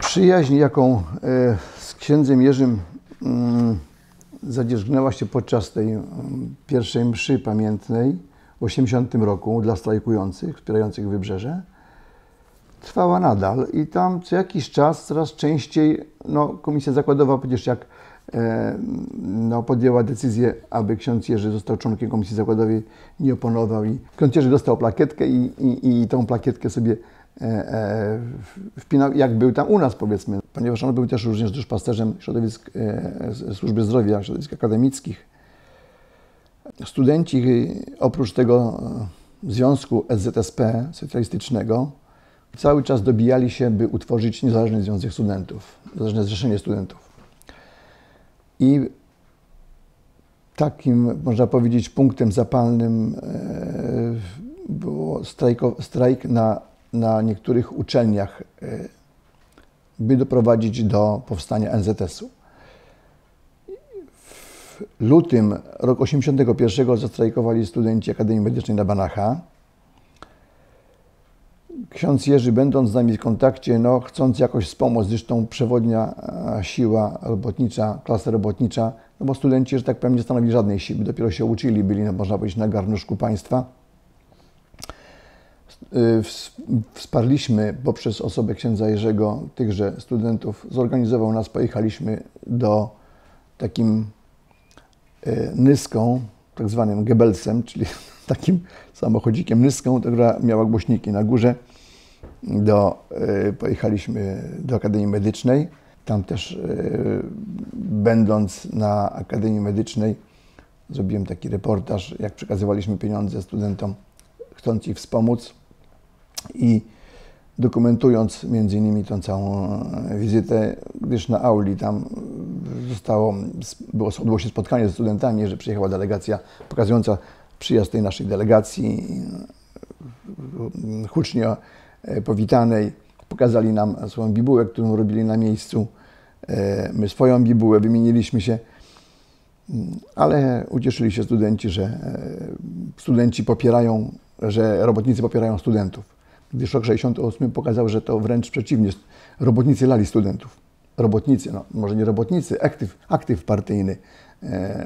Przyjaźń, jaką z księdzem Jerzym zadzierzgnęła się podczas tej pierwszej mszy pamiętnej w 80 roku dla strajkujących, wspierających Wybrzeże, trwała nadal i tam co jakiś czas coraz częściej Komisja Zakładowa, przecież jak podjęła decyzję, aby ksiądz Jerzy został członkiem Komisji Zakładowej, nie oponował i ksiądz Jerzy dostał plakietkę i tą plakietkę sobie wpinał, jak był tam u nas, powiedzmy, ponieważ on był też również duszpasterzem środowisk służby zdrowia, środowisk akademickich. Studenci oprócz tego związku SZSP socjalistycznego cały czas dobijali się, by utworzyć Niezależny Związek Studentów, Niezależne Zrzeszenie Studentów. I takim, można powiedzieć, punktem zapalnym było strajk na niektórych uczelniach, by doprowadzić do powstania NZS-u. W lutym roku 1981 zastrajkowali studenci Akademii Medycznej na Banacha. Ksiądz Jerzy, będąc z nami w kontakcie, chcąc jakoś wspomóc, zresztą przewodnia siła robotnicza, klasa robotnicza, bo studenci, że tak powiem, nie stanowili żadnej siły, dopiero się uczyli, byli, można powiedzieć, na garnuszku państwa. Wsparliśmy poprzez osobę księdza Jerzego tychże studentów, zorganizował nas, pojechaliśmy do takim nyską, tak zwanym Goebbelsem, czyli takim samochodzikiem nyską, która miała głośniki na górze. Pojechaliśmy do Akademii Medycznej. Tam też, będąc na Akademii Medycznej, zrobiłem taki reportaż, jak przekazywaliśmy pieniądze studentom, chcąc ich wspomóc i dokumentując między innymi tą całą wizytę, gdyż na auli tam odbyło się spotkanie ze studentami, że przyjechała delegacja pokazująca przyjazd tej naszej delegacji, hucznie powitanej. Pokazali nam swoją bibułę, którą robili na miejscu. My swoją bibułę, wymieniliśmy się, ale ucieszyli się studenci, że robotnicy popierają studentów. Gdyż rok 68 pokazał, że to wręcz przeciwnie, robotnicy lali studentów. Robotnicy, może nie robotnicy, aktyw partyjny,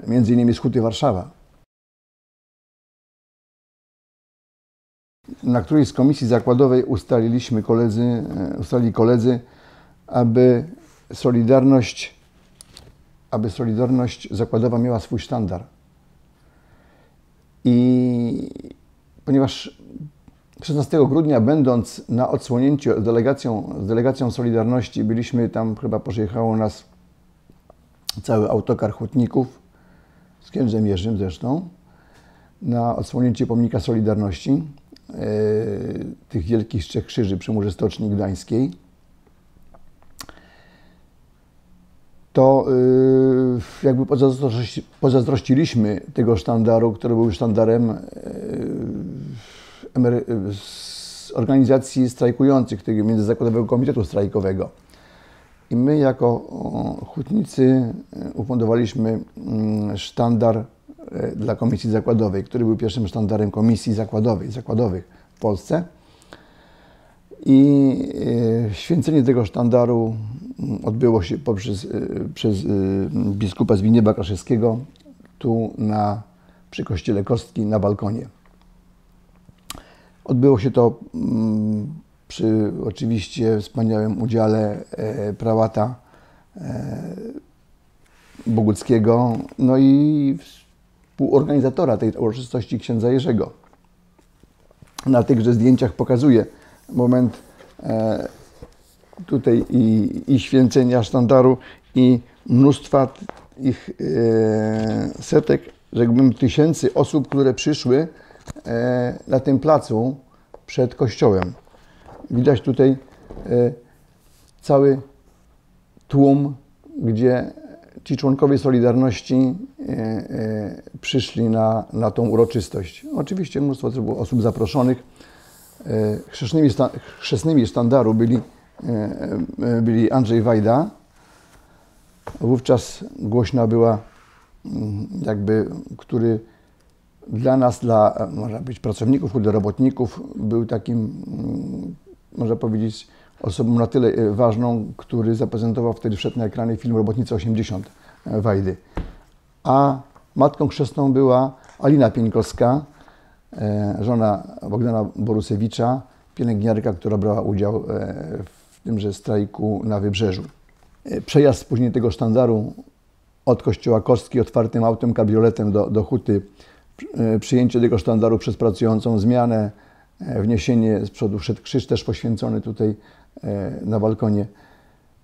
między innymi z Huty Warszawa. Na którejś z komisji zakładowej ustalili koledzy, aby Solidarność Zakładowa miała swój sztandar. I ponieważ 16 grudnia, będąc na odsłonięciu z delegacją Solidarności, byliśmy tam, chyba przyjechało nas cały autokar hutników, z księdzem Jerzym zresztą, na odsłonięcie pomnika Solidarności, tych wielkich trzech krzyży przy murze Stoczni Gdańskiej, to jakby pozazdrościliśmy tego sztandaru, który był sztandarem z organizacji strajkujących, tego Międzyzakładowego Komitetu Strajkowego. I my jako hutnicy ufundowaliśmy sztandar dla Komisji Zakładowej, który był pierwszym sztandarem Komisji Zakładowych w Polsce. I święcenie tego sztandaru odbyło się przez biskupa Zbigniewa Kraszewskiego tu przy kościele Kostki na balkonie. Odbyło się to przy oczywiście wspaniałym udziale prałata Boguckiego, i współorganizatora tej uroczystości księdza Jerzego. Na tychże zdjęciach pokazuję moment tutaj i święcenia sztandaru, i mnóstwa ich setek, rzekłbym, tysięcy osób, które przyszły na tym placu przed kościołem. Widać tutaj cały tłum, gdzie ci członkowie Solidarności przyszli na tą uroczystość. Oczywiście mnóstwo było osób zaproszonych. Chrzestnymi sztandaru byli Andrzej Wajda. Wówczas głośna była, który dla nas, można powiedzieć, pracowników, dla robotników, był takim, można powiedzieć, osobą na tyle ważną, który zaprezentował wtedy, wszedł na ekrany film Robotnicy 80 Wajdy. A matką chrzestną była Alina Pieńkowska, żona Bogdana Borusewicza, pielęgniarka, która brała udział w tymże strajku na Wybrzeżu. Przejazd później tego sztandaru od kościoła Kostki otwartym autem, kabrioletem do huty, przyjęcie tego sztandaru przez pracującą zmianę, wniesienie z przodu, wszedł krzyż też poświęcony tutaj na balkonie.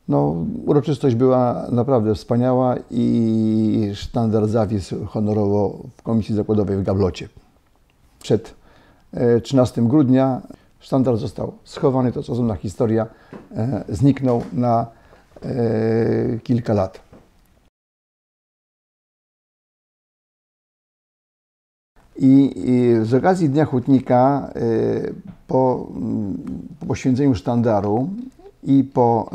No, uroczystość była naprawdę wspaniała i sztandar zawisł honorowo w Komisji Zakładowej w Gablocie. Przed 13 grudnia sztandar został schowany, to osobna historia, zniknął na kilka lat. I z okazji Dnia Hutnika, po poświęceniu sztandaru i po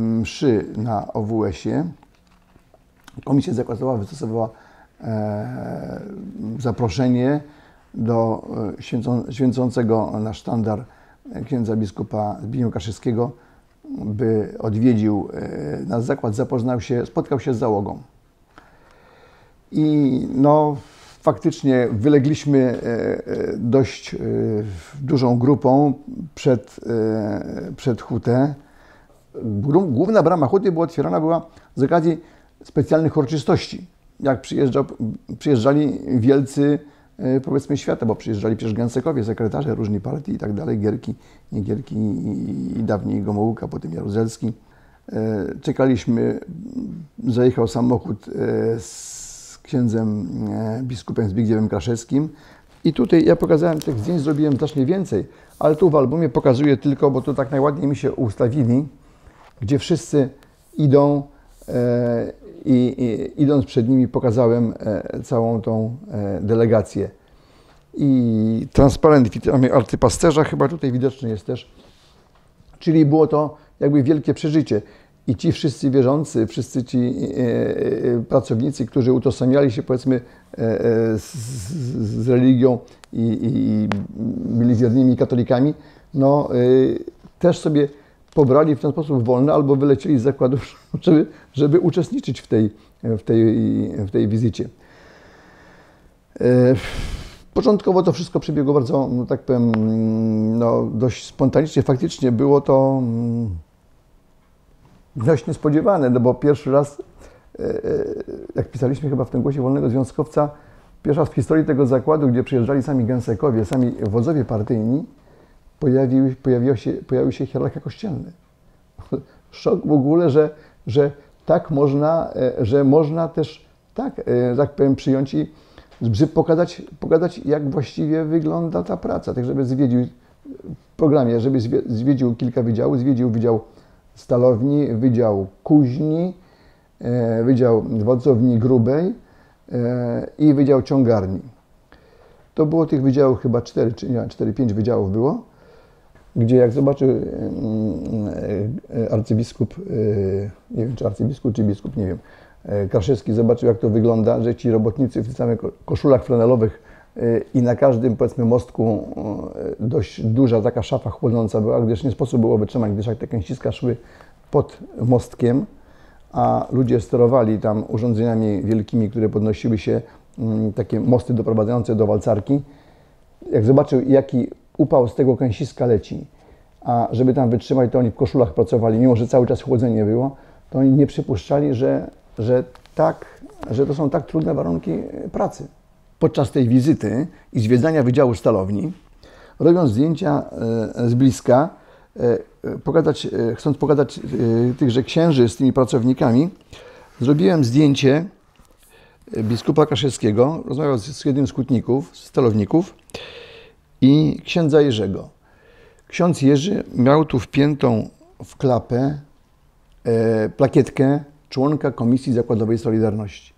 mszy na OWS-ie, Komisja Zakładowa wystosowała zaproszenie do święcącego na sztandar księdza biskupa Zbigniewa Kaszewskiego, by odwiedził nasz zakład, zapoznał się, spotkał się z załogą. I no, faktycznie wylegliśmy dość dużą grupą przed hutę. Główna brama huty otwierana z okazji specjalnych uroczystości. Jak przyjeżdżali wielcy, powiedzmy, świata, bo przyjeżdżali przecież Gęsekowie, sekretarze różnych partii i tak dalej, Gierki, nie Gierki i dawniej Gomułka, potem Jaruzelski. Czekaliśmy, zajechał samochód z księdzem biskupem Zbigniewem Kraszewskim i tutaj ja pokazałem, tych zdjęć zrobiłem znacznie więcej, ale tu w albumie pokazuję tylko, bo tu tak najładniej mi się ustawili, gdzie wszyscy idą i idąc przed nimi pokazałem całą tą delegację. I transparent witamy arcypasterza chyba tutaj widoczny jest też, czyli było to jakby wielkie przeżycie. I ci wszyscy wierzący, wszyscy ci pracownicy, którzy utożsamiali się, powiedzmy, z religią i byli wiernymi katolikami, no też sobie pobrali w ten sposób wolne albo wylecieli z zakładu, żeby uczestniczyć w tej wizycie. Początkowo to wszystko przebiegło bardzo, no tak powiem, no dość spontanicznie. Faktycznie było to dość niespodziewane, no bo pierwszy raz, jak pisaliśmy chyba w tym Głosie Wolnego Związkowca, pierwszy raz w historii tego zakładu, gdzie przyjeżdżali sami gęsekowie, sami wodzowie partyjni, pojawił się hierarcha kościelny. Szok w ogóle, że tak można, że można też tak powiem, przyjąć i żeby pokazać, jak właściwie wygląda ta praca. Tak, żeby zwiedził w programie, żeby zwiedził kilka wydziałów, zwiedził wydział stalowni, wydział kuźni, wydział wodzowni grubej i wydział ciągarni. To było tych wydziałów chyba 4-5 wydziałów było, gdzie jak zobaczył arcybiskup, nie wiem czy arcybiskup czy biskup, nie wiem, Kraszewski zobaczył, jak to wygląda, że ci robotnicy w tych samych koszulach flanelowych i na każdym, powiedzmy, mostku dość duża taka szafa chłodząca była, gdyż nie sposób było wytrzymać, gdyż jak te kęściska szły pod mostkiem, a ludzie sterowali tam urządzeniami wielkimi, które podnosiły się, takie mosty doprowadzające do walcarki. Jak zobaczył, jaki upał z tego kęsiska leci, a żeby tam wytrzymać, to oni w koszulach pracowali, mimo że cały czas chłodzenie było, to oni nie przypuszczali, że to są tak trudne warunki pracy. Podczas tej wizyty i zwiedzania Wydziału Stalowni, robiąc zdjęcia z bliska, chcąc pokazać tychże księży z tymi pracownikami, zrobiłem zdjęcie biskupa Kaszewskiego, rozmawiał z jednym z hutników, z stalowników i księdza Jerzego. Ksiądz Jerzy miał tu wpiętą w klapę plakietkę członka Komisji Zakładowej Solidarności,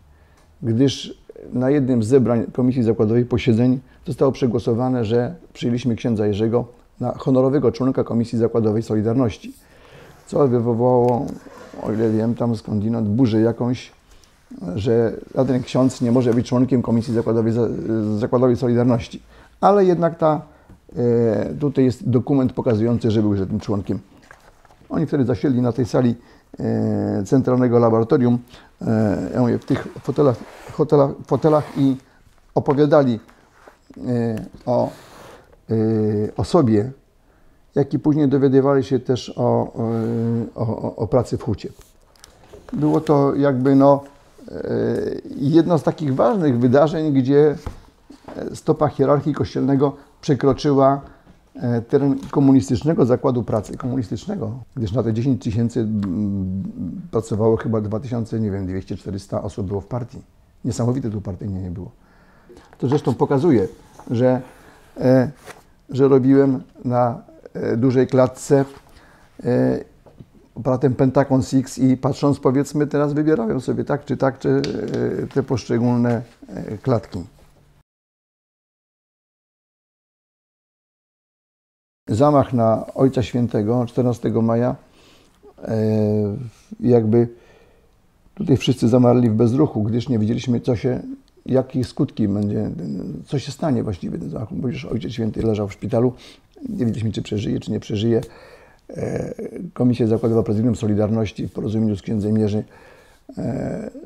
gdyż na jednym z zebrań Komisji Zakładowej posiedzeń zostało przegłosowane, że przyjęliśmy księdza Jerzego na honorowego członka Komisji Zakładowej Solidarności, co wywołało, o ile wiem, tam skądinąd burzę jakąś, że żaden ksiądz nie może być członkiem Komisji Zakładowej Solidarności. Ale jednak tutaj jest dokument pokazujący, że był tym członkiem. Oni wtedy zasiedli na tej sali centralnego laboratorium, w tych fotelach i opowiadali o sobie, jak i później dowiadywali się też o pracy w hucie. Było to jakby jedno z takich ważnych wydarzeń, gdzie stopa hierarchii kościelnego przekroczyła teren komunistycznego zakładu pracy, gdyż na te 10 000 pracowało chyba 2000, nie wiem, 200-400 osób było w partii. Niesamowite tu partyjnie było. To zresztą pokazuje, że robiłem na dużej klatce aparatem Pentacon 6 i patrząc, powiedzmy, teraz wybierają sobie tak, czy te poszczególne klatki. Zamach na Ojca Świętego 14 maja, jakby tutaj wszyscy zamarli w bezruchu, gdyż nie wiedzieliśmy, jakie skutki będzie, co się stanie właściwie ten zamach, bo już Ojciec Święty leżał w szpitalu, nie wiedzieliśmy, czy przeżyje, czy nie przeżyje. Komisja Zakładowa Prezydium Solidarności w porozumieniu z księdzem Jerzy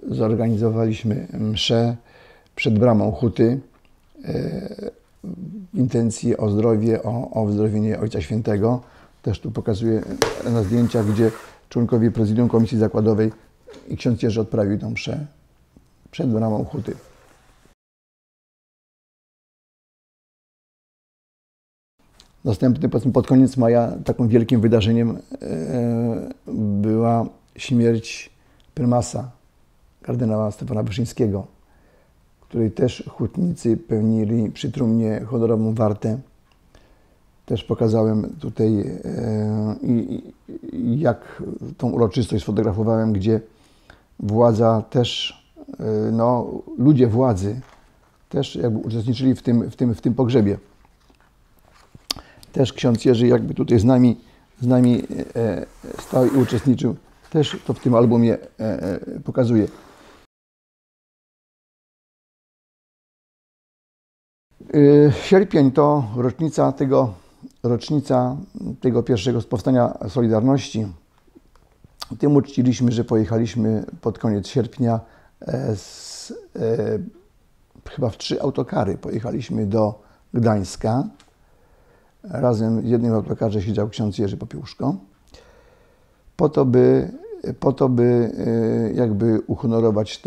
zorganizowaliśmy mszę przed bramą huty w intencji o zdrowie, o wyzdrowienie Ojca Świętego. Też tu pokazuję na zdjęciach, gdzie członkowie Prezydium Komisji Zakładowej i ksiądz Jerzy odprawił tę mszę przed bramą huty. Następny, powiedzmy, pod koniec maja takim wielkim wydarzeniem była śmierć prymasa, kardynała Stefana Wyszyńskiego, której też hutnicy pełnili przy trumnie honorową wartę. Też pokazałem tutaj, jak tą uroczystość sfotografowałem, gdzie władza też, ludzie władzy też jakby uczestniczyli w tym pogrzebie. Też ksiądz Jerzy jakby tutaj z nami stał i uczestniczył. Też to w tym albumie pokazuje. Sierpień to rocznica tego pierwszego powstania Solidarności. Tym uczciliśmy, że pojechaliśmy pod koniec sierpnia chyba w 3 autokary. Pojechaliśmy do Gdańska. Razem w jednym autokarze siedział ksiądz Jerzy Popiełuszko. Po to, by jakby uhonorować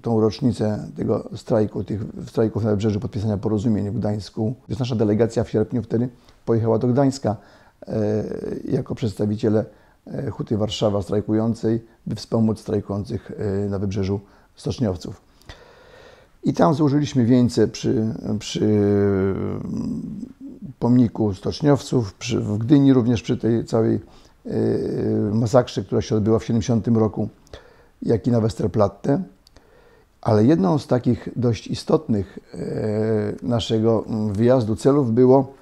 tą rocznicę tego strajku, tych strajków na Wybrzeżu, podpisania porozumień w Gdańsku. Więc nasza delegacja w sierpniu wtedy pojechała do Gdańska jako przedstawiciele Huty Warszawa strajkującej, by wspomóc strajkujących na Wybrzeżu stoczniowców. I tam złożyliśmy wieńce przy pomniku stoczniowców, w Gdyni również przy tej całej masakrze, która się odbyła w 70 roku, jak i na Westerplatte. Ale jedną z takich dość istotnych naszego wyjazdu celów było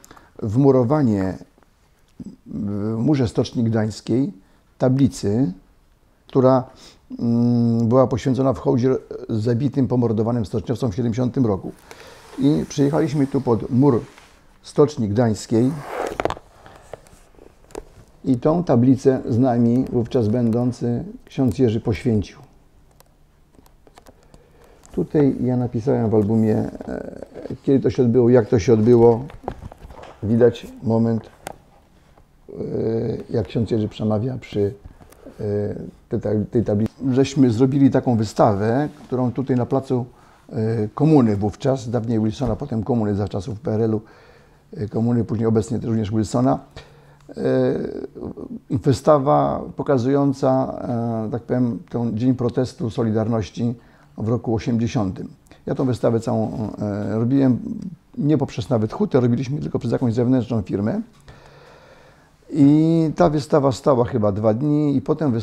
wmurowanie w murze Stoczni Gdańskiej tablicy, która była poświęcona w hołdzie zabitym, pomordowanym stoczniowcom w 70 roku. I przyjechaliśmy tu pod mur Stoczni Gdańskiej i tą tablicę z nami, wówczas będący, ksiądz Jerzy poświęcił. Tutaj ja napisałem w albumie, kiedy to się odbyło, jak to się odbyło. Widać moment, jak ksiądz Jerzy przemawia przy tej tablicy. Żeśmy zrobili taką wystawę, którą tutaj na placu Komuny wówczas, dawniej Wilsona, potem Komuny za czasów PRL-u, Komuny, później obecnie również Wilsona. Wystawa pokazująca, tak powiem, ten Dzień Protestu Solidarności w roku 80. Ja tą wystawę całą robiłem nie poprzez nawet hutę, robiliśmy tylko przez jakąś zewnętrzną firmę. I ta wystawa stała chyba 2 dni i potem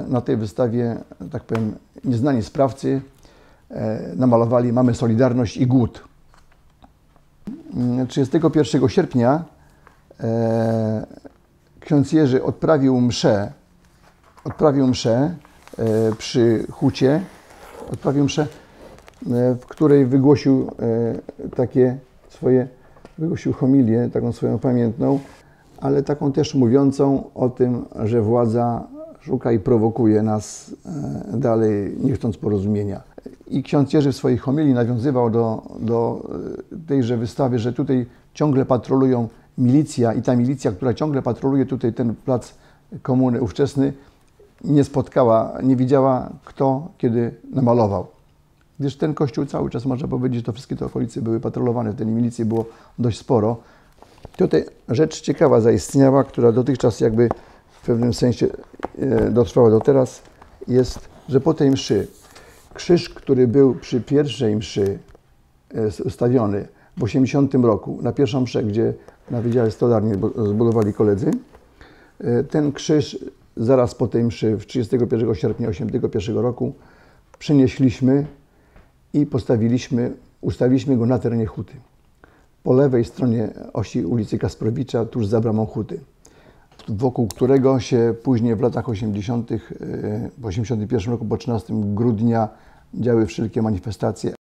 na tej wystawie, tak powiem, nieznani sprawcy namalowali "Mamy Solidarność i głód". 31 sierpnia ksiądz Jerzy odprawił mszę przy hucie, w której wygłosił wygłosił homilię, taką swoją pamiętną, ale taką też mówiącą o tym, że władza szuka i prowokuje nas dalej, nie chcąc porozumienia. I ksiądz Jerzy w swojej homilii nawiązywał do tejże wystawy, że tutaj ciągle patrolują milicja i ta milicja, która ciągle patroluje tutaj ten plac komuny ówczesny, nie spotkała, nie widziała, kto kiedy namalował. Gdyż ten kościół cały czas, można powiedzieć, to wszystkie te okolice były patrolowane, w tej milicji było dość sporo. Tutaj rzecz ciekawa zaistniała, która dotychczas jakby w pewnym sensie dotrwała do teraz, jest, że po tej mszy krzyż, który był przy pierwszej mszy ustawiony w 80 roku, na pierwszą mszę, gdzie na Wydziale Stolarni zbudowali koledzy, ten krzyż zaraz po tej mszy, 31 sierpnia 81 roku, przenieśliśmy i ustawiliśmy go na terenie Huty. Po lewej stronie osi ulicy Kasprowicza, tuż za bramą Huty, wokół którego się później w latach 80., w 81 roku, po 13 grudnia działy wszelkie manifestacje